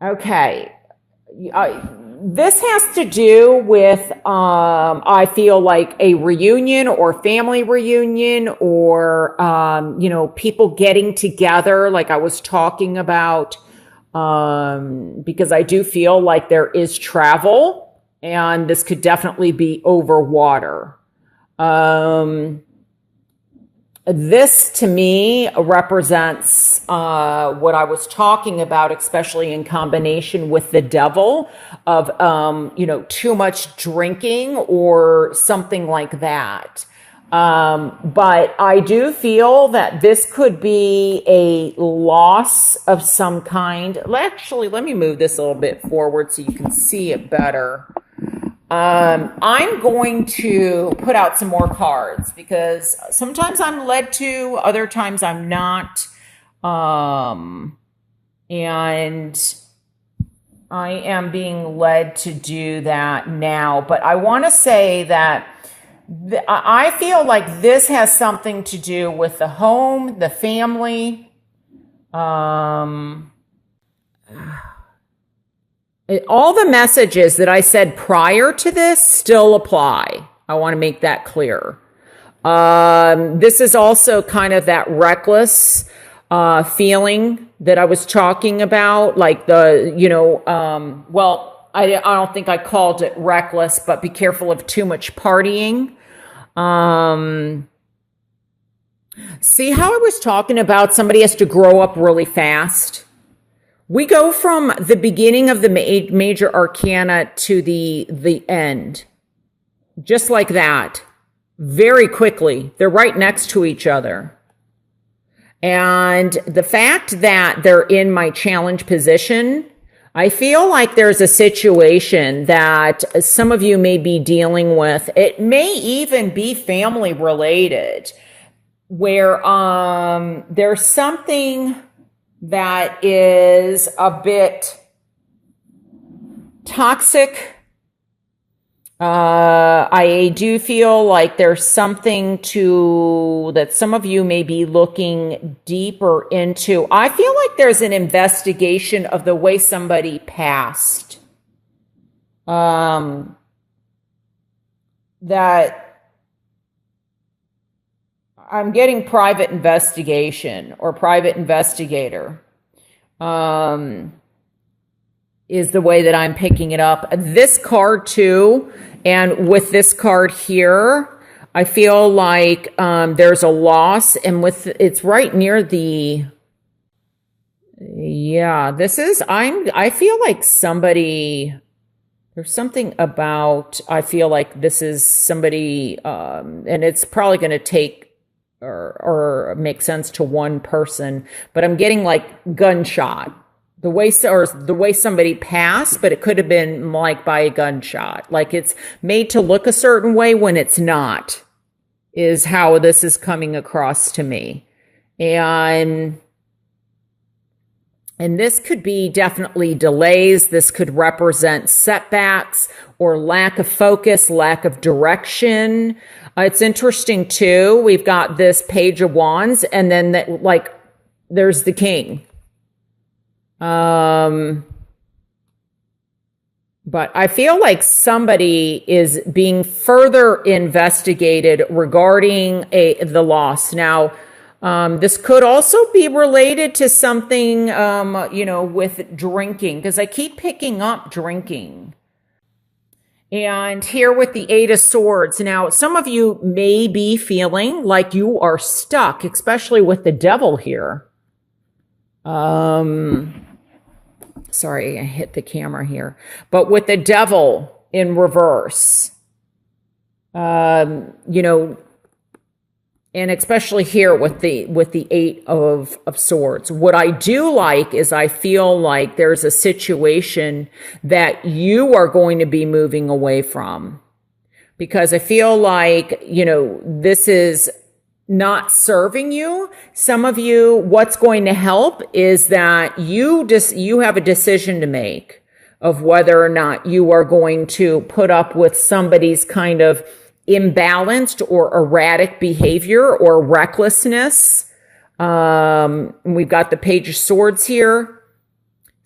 Okay. This has to do with, I feel like a reunion or family reunion or, people getting together, like I was talking about, because I do feel like there is travel and this could definitely be over water. Um, this to me represents what I was talking about, especially in combination with the devil of, too much drinking or something like that. But I do feel that this could be a loss of some kind. Actually, let me move this a little bit forward so you can see it better. I'm going to put out some more cards because sometimes I'm led to, other times I'm not. And I am being led to do that now. But I want to say that I feel like this has something to do with the home, the family. All the messages that I said prior to this still apply. I want to make that clear. This is also kind of that reckless feeling that I was talking about, like I don't think I called it reckless, but be careful of too much partying. See how I was talking about somebody has to grow up really fast? We go from the beginning of the major arcana to the end, just like that, very quickly. They're right next to each other. And the fact that they're in my challenge position, I feel like there's a situation that some of you may be dealing with. It may even be family related, where there's something that is a bit toxic. I do feel like there's something that some of you may be looking deeper into. I feel like there's an investigation of the way somebody passed. That I'm getting private investigation or private investigator, is the way that I'm picking it up. This card too, and with this card here, I feel like there's a loss, and it's right near the, I feel like there's something about, I feel like this is somebody, and it's probably going to take or make sense to one person, but I'm getting like gunshot. The way somebody passed, but it could have been like by a gunshot. Like it's made to look a certain way when it's not, is how this is coming across to me. And this could be definitely delays. This could represent setbacks or lack of focus, lack of direction. It's interesting too. We've got this Page of Wands, and then there's the King. But I feel like somebody is being further investigated regarding the loss. Now, this could also be related to something, with drinking, because I keep picking up drinking. And here with the Eight of Swords. Now, some of you may be feeling like you are stuck, especially with the Devil here. Sorry, I hit the camera here. But with the Devil in reverse, and especially here with the Eight of Swords. What I do like is I feel like there's a situation that you are going to be moving away from. Because I feel like, this is not serving you. Some of you, what's going to help is that you have a decision to make of whether or not you are going to put up with somebody's kind of imbalanced or erratic behavior or recklessness. We've got the Page of Swords here.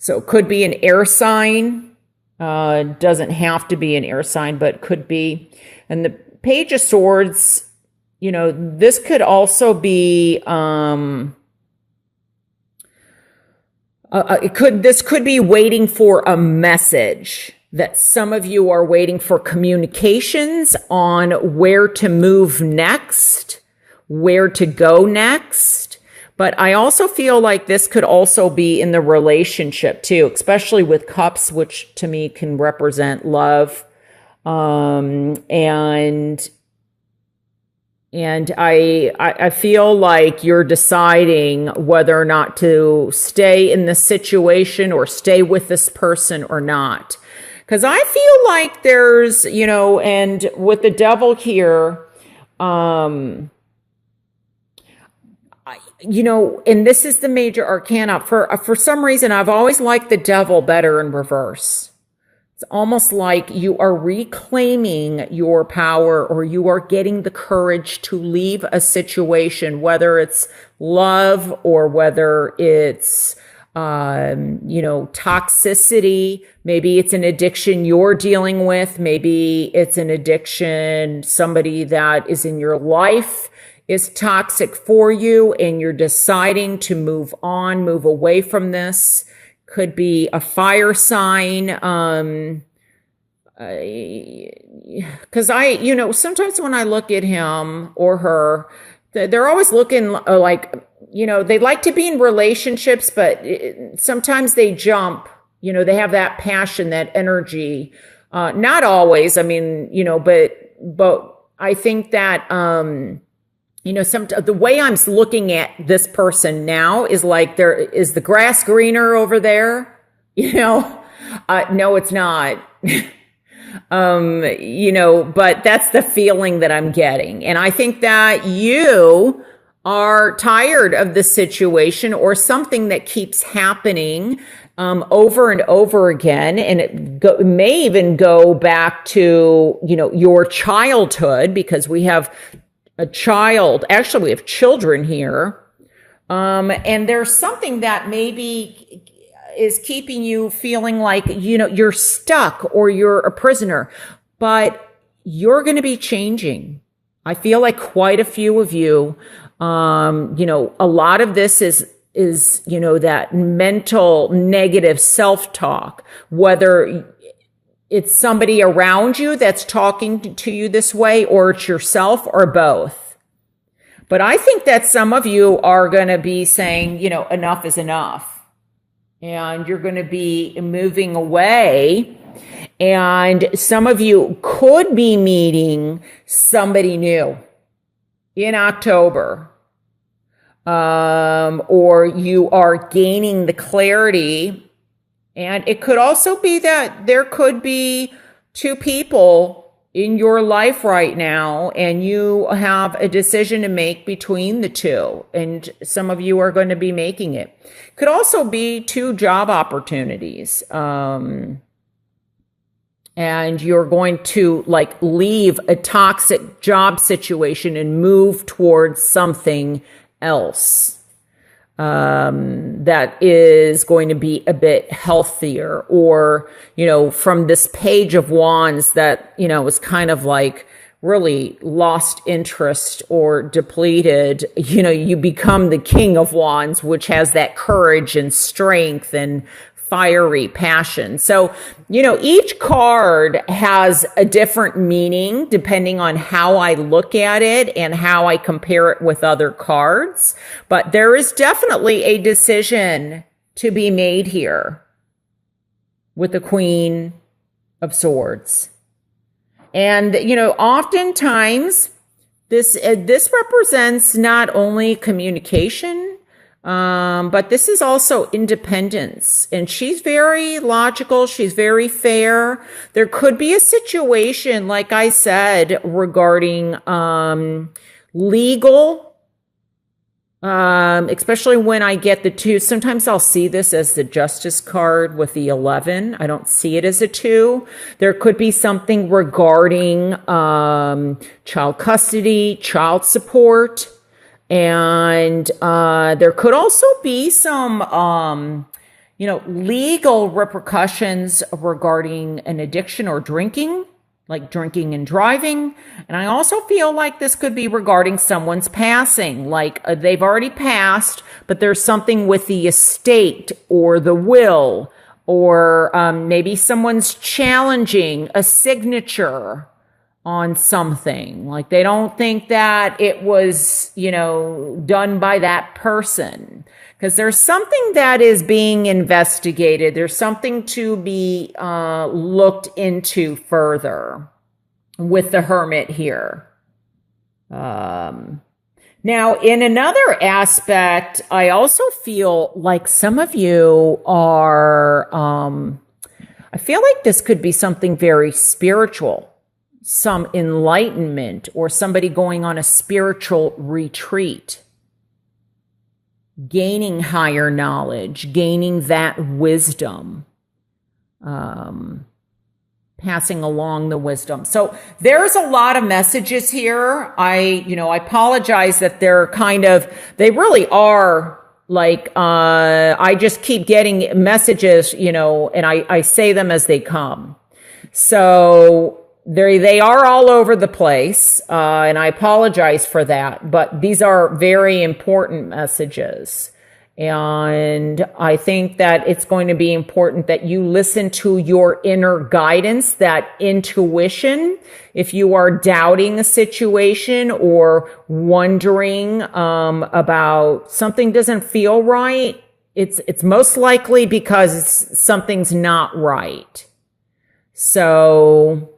So it could be an air sign. Doesn't have to be an air sign, but could be. And the Page of Swords, this could also be, this could be waiting for a message, that some of you are waiting for communications on where to move next, where to go next. But I also feel like this could also be in the relationship too, especially with cups, which to me can represent love. And I feel like you're deciding whether or not to stay in this situation or stay with this person or not. Because I feel like there's, and with the Devil here, and this is the major arcana. For some reason, I've always liked the Devil better in reverse. It's almost like you are reclaiming your power, or you are getting the courage to leave a situation, whether it's love or whether it's, toxicity. Maybe it's an addiction you're dealing with. Maybe it's an addiction somebody that is in your life is toxic for you, and you're deciding to move on, move away from this. Could be a fire sign. Because sometimes when I look at him or her, they're always looking like, they like to be in relationships, but sometimes they jump, they have that passion, that energy. Not always, but I think that, the way I'm looking at this person now is like, there is the grass greener over there, no, it's not. But that's the feeling that I'm getting. And I think that you are tired of the situation, or something that keeps happening over and over again. And it may even go back to, your childhood, because we have a child. Actually, we have children here. And there's something that maybe is keeping you feeling like, you're stuck or you're a prisoner, but you're going to be changing. I feel like quite a few of you, a lot of this is, that mental negative self-talk, whether it's somebody around you that's talking to you this way, or it's yourself, or both. But I think that some of you are going to be saying, enough is enough. And you're going to be moving away. And some of you could be meeting somebody new in October. Or you are gaining the clarity. And it could also be that there could be two people in your life right now, and you have a decision to make between the two. And some of you are going to be making it. Could also be two job opportunities. And you're going to leave a toxic job situation and move towards something else. That is going to be a bit healthier, or, from this Page of Wands that, was kind of like really lost interest or depleted, you become the King of Wands, which has that courage and strength and fiery passion. So, each card has a different meaning depending on how I look at it and how I compare it with other cards. But there is definitely a decision to be made here with the Queen of Swords. And, oftentimes this represents not only communication, but this is also independence. And she's very logical. She's very fair. There could be a situation, like I said, regarding legal, especially when I get the 2. Sometimes I'll see this as the Justice card with the 11. I don't see it as a 2. There could be something regarding child custody, child support. And there could also be some, legal repercussions regarding an addiction or drinking, like drinking and driving. And I also feel like this could be regarding someone's passing, like they've already passed, but there's something with the estate or the will, or maybe someone's challenging a signature on something. Like they don't think that it was, done by that person. Because there's something that is being investigated. There's something to be looked into further with the Hermit here. Now, in another aspect, I also feel like some of you are, I feel like this could be something very spiritual, some enlightenment, or somebody going on a spiritual retreat, gaining higher knowledge, gaining that wisdom, passing along the wisdom. So there's a lot of messages here. I apologize that they really are like, I just keep getting messages, and I say them as they come. So they are all over the place, and I apologize for that, but these are very important messages. And I think that it's going to be important that you listen to your inner guidance, that intuition. If you are doubting a situation or wondering about something doesn't feel right, it's most likely because something's not right. So,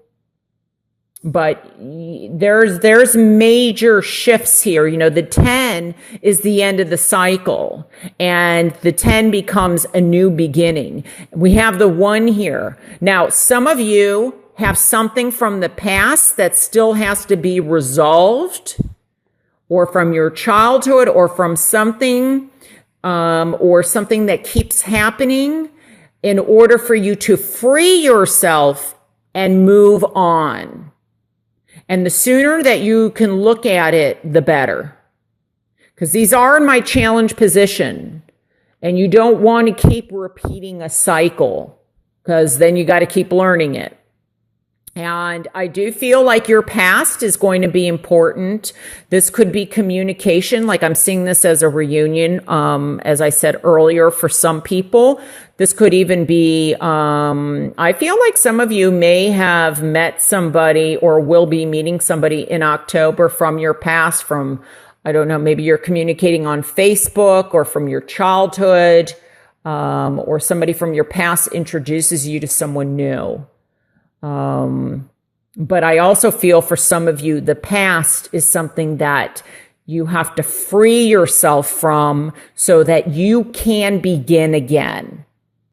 but there's major shifts here. The 10 is the end of the cycle, and the 10 becomes a new beginning. We have the 1 here. Now, some of you have something from the past that still has to be resolved, or from your childhood, or from something, or something that keeps happening, in order for you to free yourself and move on. And the sooner that you can look at it, the better. Because these are in my challenge position. And you don't want to keep repeating a cycle, because then you got to keep learning it. And I do feel like your past is going to be important. This could be communication. Like I'm seeing this as a reunion. As I said earlier, for some people, this could even be, I feel like some of you may have met somebody or will be meeting somebody in October from your past, from, I don't know, maybe you're communicating on Facebook or from your childhood, or somebody from your past introduces you to someone new. But I also feel for some of you, the past is something that you have to free yourself from so that you can begin again.